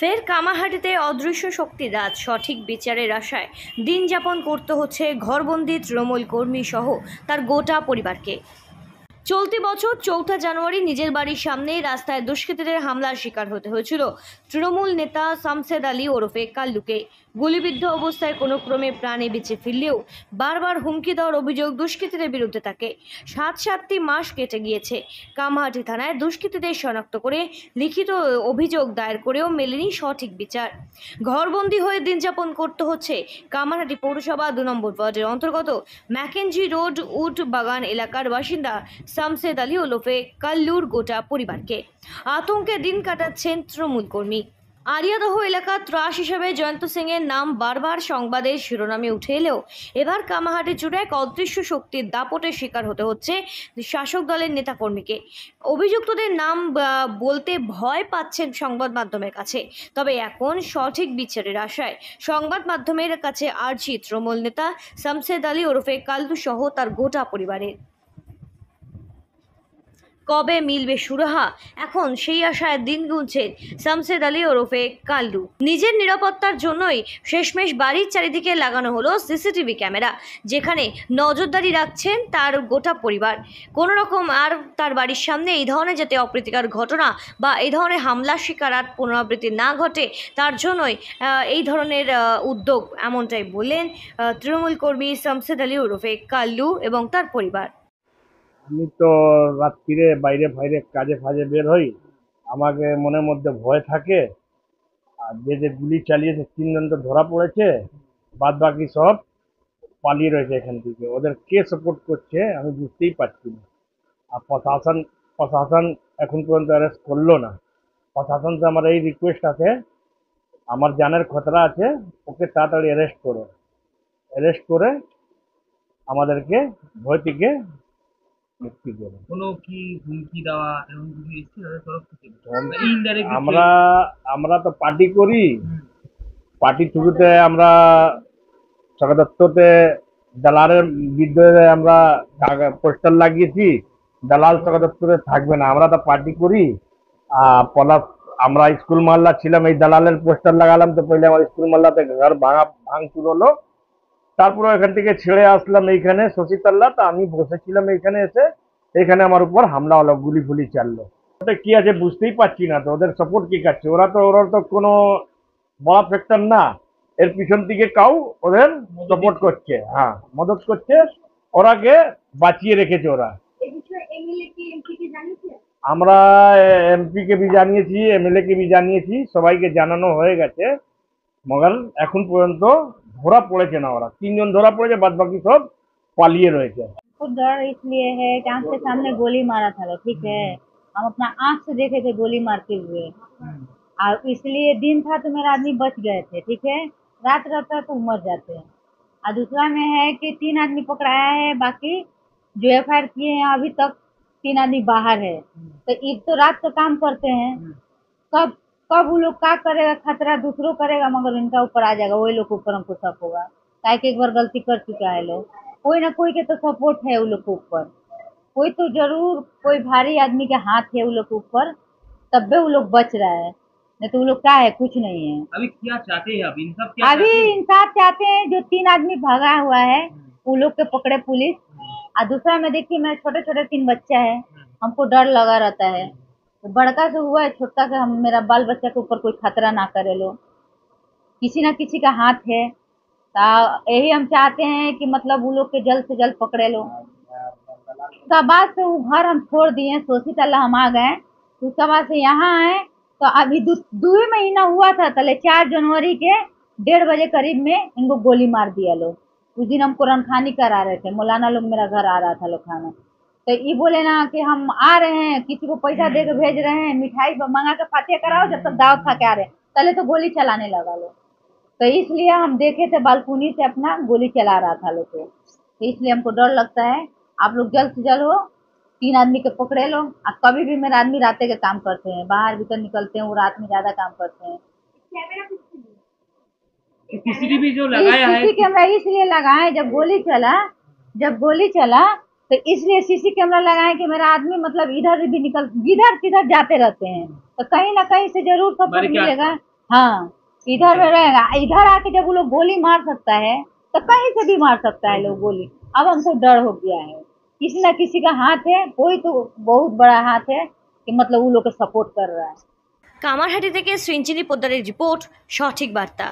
ফের কামাহাটিতে অদৃশ্য শক্তির রাজ, সঠিক বিচারের আশায় দিন যাপন করতে হচ্ছে ঘরবন্দি তৃণমূল কর্মী সহ তার গোটা পরিবারকে। চলতি বছর 4 জানুয়ারি নিজের বাড়ির সামনে রাস্তায় দুষ্কৃতীদের হামলার শিকার হতে হয়েছিল তৃণমূল নেতা শামসেদ আলী ওরফে কাল্লুকে। গুলিবিদ্ধ অবস্থায় কোনো ক্রমে প্রাণে বেঁচে ফিরলেও বারবার হুমকি দেওয়ার অভিযোগ দুষ্কৃতীদের বিরুদ্ধে থাকে। 7-7টি মাস কেটে গিয়েছে। কামাহাটি থানায় দুষ্কৃতীদের শনাক্ত করে লিখিত অভিযোগ দায়ের করেও মেলেনি সঠিক বিচার। ঘরবন্দি হয়ে দিন যাপন করতে হচ্ছে কামারহাটি পৌরসভা 2 নম্বর ওয়ার্ডের অন্তর্গত ম্যাকেঞ্জি রোড উড বাগান এলাকার বাসিন্দা শামসেদ আলী ওরফে কাল্লুর গোটা পরিবারকে। আতঙ্কে দিন কাটাচ্ছেন তৃণমূল কর্মী। আরিয়াদহ এলাকার ত্রাস হিসেবে জয়ন্ত সিং এর নাম বারবার সংবাদের শিরোনামে উঠে এলেও এবার কামাহাটি জুড়ে এক অদৃশ্য শক্তির দাপটের শিকার হতে হচ্ছে শাসক দলের নেতাকর্মীকে। অভিযুক্তদের নাম বলতে ভয় পাচ্ছেন সংবাদ মাধ্যমের কাছে। তবে এখন সঠিক বিচারের আশায় সংবাদ মাধ্যমের কাছে আর্জি তৃণমূল নেতা শামসেদ আলী ওরফে কাল্লু সহ তার গোটা পরিবারের। কবে মিলবে সুরাহা, এখন সেই আশায় দিন গুনছেন শামসেদ আলী ওরফে কাল্লু। নিজের নিরাপত্তার জন্যই শেষমেশ বাড়ির চারিদিকে লাগানো হলো সিসিটিভি ক্যামেরা, যেখানে নজরদারি রাখছেন তার গোটা পরিবার। কোনো রকম আর তার বাড়ির সামনে এই ধরনের যাতে অপ্রীতিকর ঘটনা বা এই ধরনের হামলার শিকার আর পুনরাবৃত্তি না ঘটে, তার জন্যই এই ধরনের উদ্যোগ, এমনটাই বললেন তৃণমূল কর্মী শামসেদ আলী ওরফে কাল্লু এবং তার পরিবার। আমি তো রাত্রিরে বাইরে ফাইরে কাজে ফাজে বের হই, আমাকে মনের মধ্যে ভয় থাকে। আর যে গুলি চালিয়েছে 3 জন তো ধরা পড়েছে, বাদ বাকি সব পালিয়ে রয়েছে এখান থেকে। ওদের কে সাপোর্ট করছে আমি বুঝতেই পারছি না। আর প্রশাসন এখন পর্যন্ত অ্যারেস্ট করলো না। প্রশাসনকে আমার এই রিকোয়েস্ট আছে, আমার জানের খতরা আছে, ওকে তাড়াতাড়ি অ্যারেস্ট করে আমাদেরকে ভয় থেকে মুক্তি করে। কোনো কি হুমকি দেওয়া এমন কিছু এসেছে তাদের তরফ থেকে? ইনডাইরেক্ট আমরা তো পার্টি করি, পার্টি থ্রুতে আমরা সরকার দপ্তরতে দালালের বিরুদ্ধে আমরা পোস্টার লাগিয়েছি। দালাল সরকার দপ্তরে থাকবে না, আমরা তো পার্টি করি। প্লাস আমরা স্কুল মহল্লা ছিলাম, এই দালালের পোস্টার লাগালাম তো পহলে আমার স্কুল মহল্লাতে ঘর ভাঙচুর হলো। তারপরে এখান থেকে ছেড়ে আসলাম এইখানে শশীতলা। তা আমি বসেছিলাম এইখানে, এখানে আমার উপর হামলা হলো, গুলি ফুলি চাললো। ওটা কি আছে বুঝতেই পারছি না। তো ওদের সাপোর্ট কি কাটছে? ওরা তো কোনো বড় ফ্যাক্টর না, এর পিছন থেকে কাউ ওদের সাপোর্ট করছে, হ্যাঁ মদত করছে, ওরাকে বাঁচিয়ে রেখেছে ওরা। আমরা এমপি কে भी জানিয়েছি, এমএলএ কে भी জানিয়েছি, সবাইকে জানানো হয়ে গেছে। মगर এখন পর্যন্ত ধরা পড়েছে না। ওরা 3 জন ধরা पड़ेছে, बाद बाकी सब पालिए রয়েছে। तो डर इसलिए है कि आंख के सामने गोली मारा था, ठीक है, हम अपना आंख से देखे थे गोली मारते हुए, और इसलिए दिन था तो मेरा आदमी बच गए थे, ठीक है, रात रहता तो मर जाते हैं। और दूसरा में है कि 3 आदमी पकड़ाया है, बाकी जो एफआईआर किए हैं अभी तक 3 आदमी बाहर है। तो एक तो रात का काम करते हैं, कब कब वो लोग क्या करेगा, खतरा दूसरों करेगा, मगर इनका ऊपर आ जाएगा, वही लोग ऊपर हमको शक होगा। काहे कि एक बार गलती कर चुका है लोग, कोई ना कोई के तो सपोर्ट है वो लोग के ऊपर, कोई तो जरूर कोई भारी आदमी के हाथ है वो लोग के ऊपर, तब भी वो लोग बच रहा है, नहीं तो वो लोग क्या है, कुछ नहीं है। अभी क्या चाहते हैं? अभी इंसाफ चाहते हैं। जो 3 आदमी भागा हुआ है वो लोग के पकड़े पुलिस। और दूसरा में देखिए, मैं छोटे छोटे 3 बच्चा है, हमको डर लगा रहता है। तो बड़का से हुआ है, छोटा से हम मेरा बाल बच्चा के ऊपर कोई खतरा ना करे लो, किसी ना किसी का हाथ है। तो यही हम चाहते हैं कि मतलब वो लोग के जल्द से जल्द पकड़े लो। उसका बाद से वो घर हम छोड़ दिए, शोषितला हम आ गए, उसका बाद से यहाँ आए। तो अभी 2 महीना हुआ था, तले 4 जनवरी के 1:30 बजे करीब में इनको गोली मार दिया लोग। उस दिन हम कुरान खानी करा रहे थे, मौलाना लोग मेरा घर आ रहा था लोग खाना। तो ये बोले ना कि हम आ रहे हैं, किसी को पैसा दे के भेज रहे हैं, मिठाई मंगा के फातिया कराओ, जब तक दावत खा के आ रहे हैं, पहले तो गोली चलाने लगा लोग। तो इसलिए हम देखे थे बालकनी से अपना गोली चला रहा था लोग को। तो इसलिए हमको डर लगता है। आप लोग जल्द से जल्द हो 3 आदमी के पकड़े लो। और कभी भी मेरा आदमी रात के काम करते हैं, बाहर भीतर निकलते हैं, वो रात में ज्यादा काम करते हैं। सीसीटीवी जो लगाया है, सीसी कैमरा इसलिए लगाए, जब गोली चला तो इसलिए सीसी कैमरा लगाए कि मेरा आदमी मतलब इधर भी निकल, इधर किधर जाते रहते हैं, तो कहीं ना कहीं से जरूर सपोर्ट मिलेगा। हाँ, इधर में रहेगा, इधर आके जब वो लोग गोली मार सकता है तो कहीं से भी मार सकता है लोग गोली। अब हमको डर हो गया है, किसी ना किसी का हाथ है, कोई तो बहुत बड़ा हाथ है कि मतलब वो लोग को सपोर्ट कर रहा है। কামারহাটি থেকে সৃঞ্জিনী পোদ্দারের রিপোর্ট, সঠিক বার্তা।